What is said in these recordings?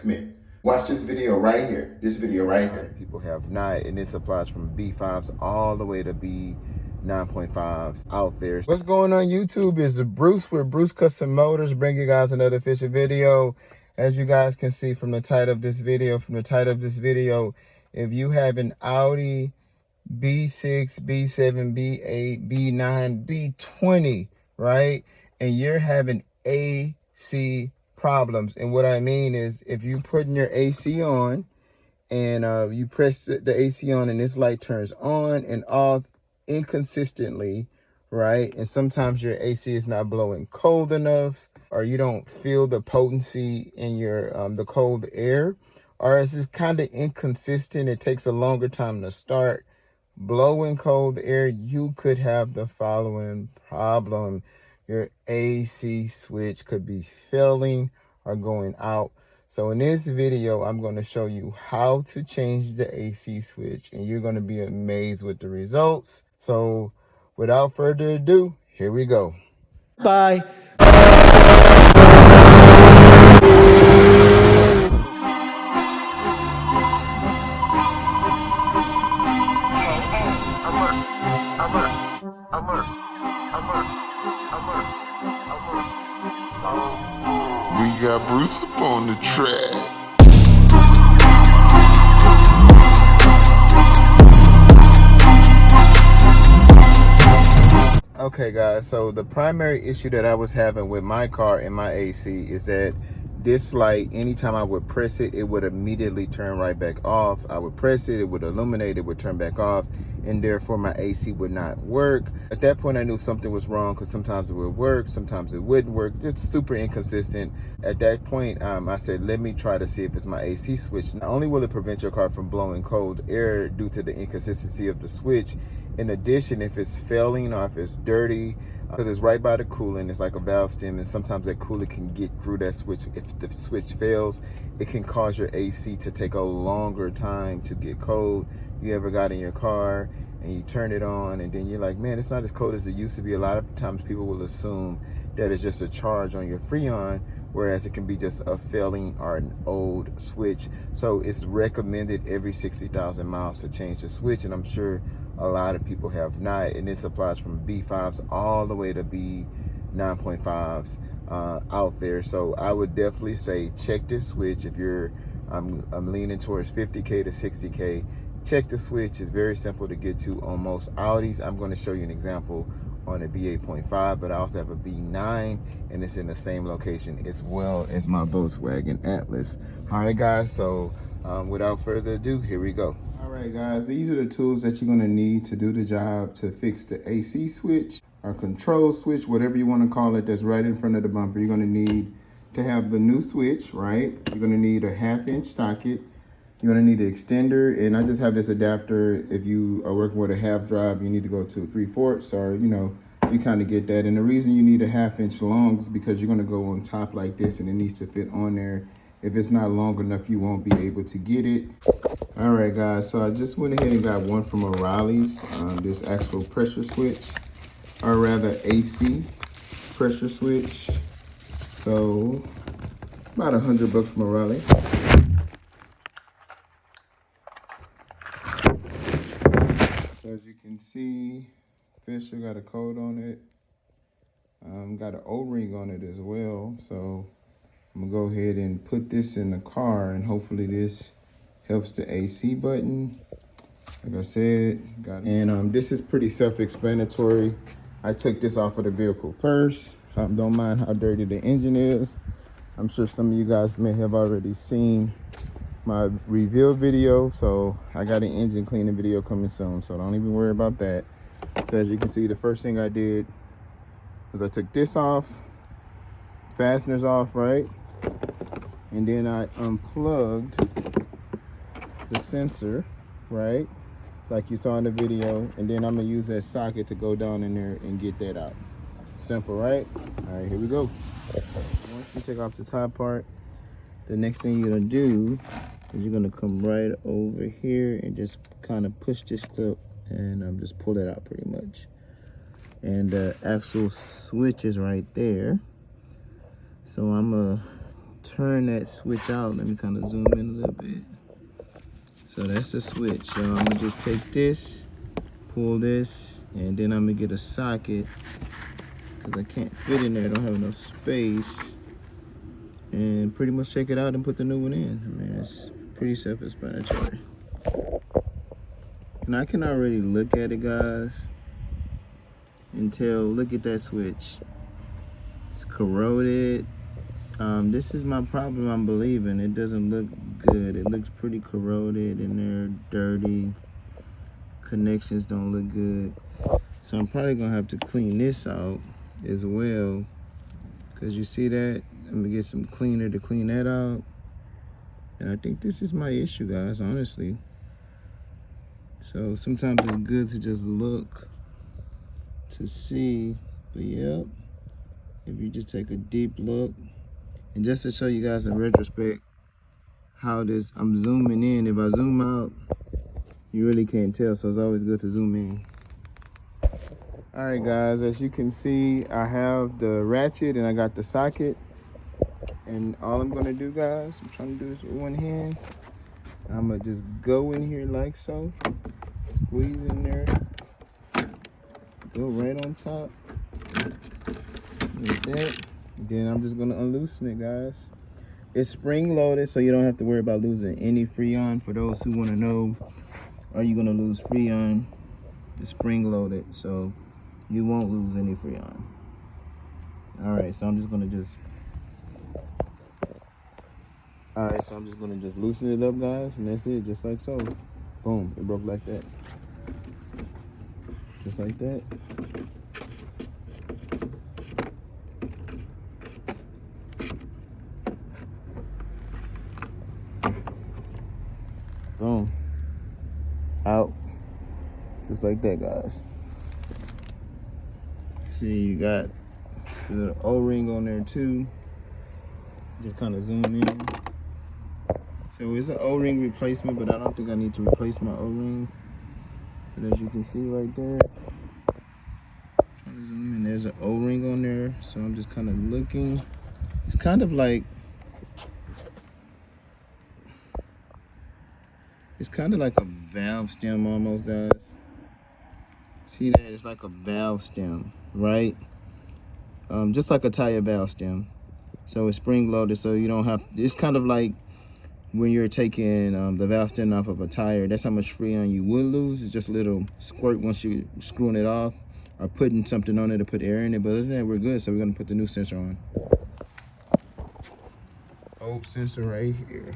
Come here. Watch this video right here. This video right here. People have not, and this applies from B5s all the way to B9.5s out there. What's going on YouTube is Bruce with Bruce Custom Motors, bringing you guys another official video. As you guys can see from the title of this video, if you have an Audi B6, B7, B8, B9, B20, right? And you're having AC problems. And what I mean is if you putting your AC on and you press the AC on and this light turns on and off inconsistently, right? And sometimes your AC is not blowing cold enough, or you don't feel the potency in your the cold air, or it's just kind of inconsistent. It takes a longer time to start blowing cold air. You could have the following problem. Your AC switch could be failing or going out. So in this video, I'm going to show you how to change the AC switch, and you're going to be amazed with the results. So without further ado, here we go. Bye. We got Bruce up on the track. Okay guys, so the primary issue that I was having with my car and my AC is that this light, anytime I would press it, it would immediately turn right back off. I would press it, it would illuminate, it would turn back off, and therefore my AC would not work. At that point I knew something was wrong, because sometimes it would work, sometimes it wouldn't work, just super inconsistent. At that point I said, let me try to see if it's my AC switch. Not only will it prevent your car from blowing cold air due to the inconsistency of the switch, in addition, if it's failing or if it's dirty, because it's right by the coolant, it's like a valve stem, and sometimes that coolant can get through that switch. If the switch fails, it can cause your AC to take a longer time to get cold. You ever got in your car and you turn it on and then you're like, man, it's not as cold as it used to be. A lot of times people will assume that it's just a charge on your Freon, whereas it can be just a failing or an old switch. So it's recommended every 60,000 miles to change the switch, and I'm sure a lot of people have not, and this applies from B5s all the way to B9.5s out there. So I would definitely say check this switch. If you're I'm leaning towards 50K to 60K, check the switch. It's very simple to get to on most Audis. I'm going to show you an example on a B8.5, but I also have a B9, and it's in the same location as well as my Volkswagen Atlas. All right guys, so without further ado, here we go. All right guys, these are the tools that you're going to need to do the job to fix the AC switch or control switch, whatever you want to call it, that's right in front of the bumper. You're going to need to have the new switch, right? You're going to need a 1/2-inch socket. You're going to need an extender, and I just have this adapter. If you are working with a half drive, you need to go to 3/4, or you know, you kind of get that. And the reason you need a 1/2-inch long is because you're going to go on top like this, and it needs to fit on there. If it's not long enough, you won't be able to get it. All right guys, so I just went ahead and got one from O'Reilly's, this actual pressure switch, or rather AC pressure switch. So about $100 from O'Reilly. So as you can see, Fisher got a code on it. Got an O-ring on it as well. So I'm gonna go ahead and put this in the car, and hopefully this helps the AC button. Like I said, got it. And this is pretty self-explanatory. I took this off of the vehicle first. Don't mind how dirty the engine is. I'm sure some of you guys may have already seen my reveal video, so I got an engine cleaning video coming soon, so don't even worry about that. So as you can see, the first thing I did was I took this off, fasteners off, right? And then I unplugged the sensor, right? Like you saw in the video, and then I'm gonna use that socket to go down in there and get that out. Simple, right? All right, here we go. Once you take off the top part, the next thing you're gonna do is you're gonna come right over here and just kind of push this clip and just pull it out pretty much. And the actual switch is right there. So I'm gonna turn that switch out. Let me kind of zoom in a little bit. So that's the switch. So I'm gonna just take this, pull this, and then I'm gonna get a socket because I can't fit in there. I don't have enough space. And pretty much take it out and put the new one in. I mean, it's pretty self-explanatory. And I can already look at it, guys, and tell, look at that switch. It's corroded. This is my problem, I'm believing. It doesn't look good. It looks pretty corroded and they're dirty. Connections don't look good. So I'm probably gonna have to clean this out as well. Cause you see that? I'm gonna get some cleaner to clean that out. And I think this is my issue, guys, honestly. So sometimes it's good to just look to see, but yep. If you just take a deep look, and just to show you guys in retrospect how this, I'm zooming in. If I zoom out, you really can't tell, so it's always good to zoom in. All right, guys, as you can see, I have the ratchet and I got the socket. And all I'm gonna do, guys, I'm trying to do this with one hand. I'm gonna just go in here like so, squeeze in there, go right on top, like that. Then I'm just gonna unloosen it, guys. It's spring loaded, so you don't have to worry about losing any Freon. For those who wanna know, are you gonna lose Freon? It's spring loaded, so you won't lose any Freon. All right, so I'm just gonna loosen it up, guys, and that's it, just like so. Boom, it broke like that. Just like that. Boom. Out. Just like that, guys. See, you got the O-ring on there too. Just kind of zoom in. So it's an O-ring replacement, but I don't think I need to replace my O-ring. But as you can see right there, trying to zoom in, there's an O-ring on there. So I'm just kind of looking. It's kind of like, a valve stem almost, guys. See that? It's like a valve stem, right? Just like a tire valve stem. So it's spring loaded, so you don't have, it's kind of like when you're taking the valve stem off of a tire. That's how much Freon you would lose. It's just a little squirt once you're screwing it off or putting something on it to put air in it. But other than that, we're good. So we're gonna put the new sensor on. Old sensor right here.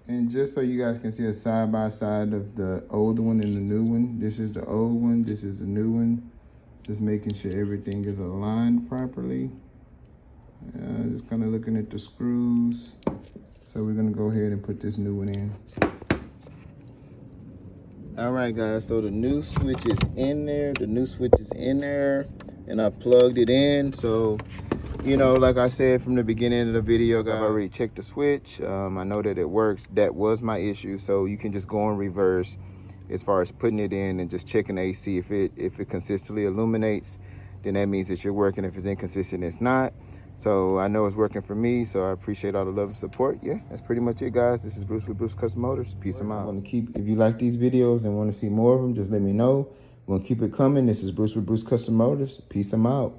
And just so you guys can see a side by side of the old one and the new one. This is the old one, this is the new one. Just making sure everything is aligned properly. Just kind of looking at the screws. So we're gonna go ahead and put this new one in. All right, guys, so the new switch is in there. And I plugged it in. So, you know, like I said from the beginning of the video, guys, I've already checked the switch. I know that it works. That was my issue. So you can just go in reverse as far as putting it in and just checking the AC. If it consistently illuminates, then that means that you're working. If it's inconsistent, it's not. So I know it's working for me, so I appreciate all the love and support. Yeah, that's pretty much it, guys. This is Bruce with Bruce Custom Motors. Peace and out. If you like these videos and want to see more of them, just let me know. We're going to keep it coming. This is Bruce with Bruce Custom Motors. Peace and out.